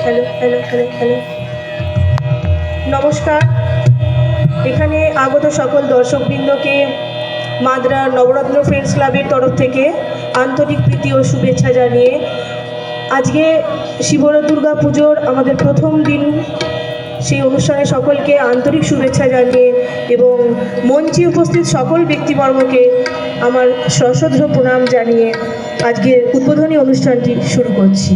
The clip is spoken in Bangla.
Hello hello hello hello. নমস্কার। এখানে আগত সকল দর্শকবৃন্দকে মাদ্রা নবরত্ন ফ্রেন্ডস ক্লাবের তরফ থেকে আন্তরিক প্রীতি ও শুভেচ্ছা জানিয়ে আজকে শিবরাত্রি পুজোর আমাদের প্রথম দিন, সেই অনুষ্ঠানে সকলকে আন্তরিক শুভেচ্ছা জানিয়ে এবং মঞ্চে উপস্থিত সকল ব্যক্তিবর্গকে আমার সশ্রদ্ধ প্রণাম জানিয়ে আজকে উদ্বোধনী অনুষ্ঠানটি শুরু করছি।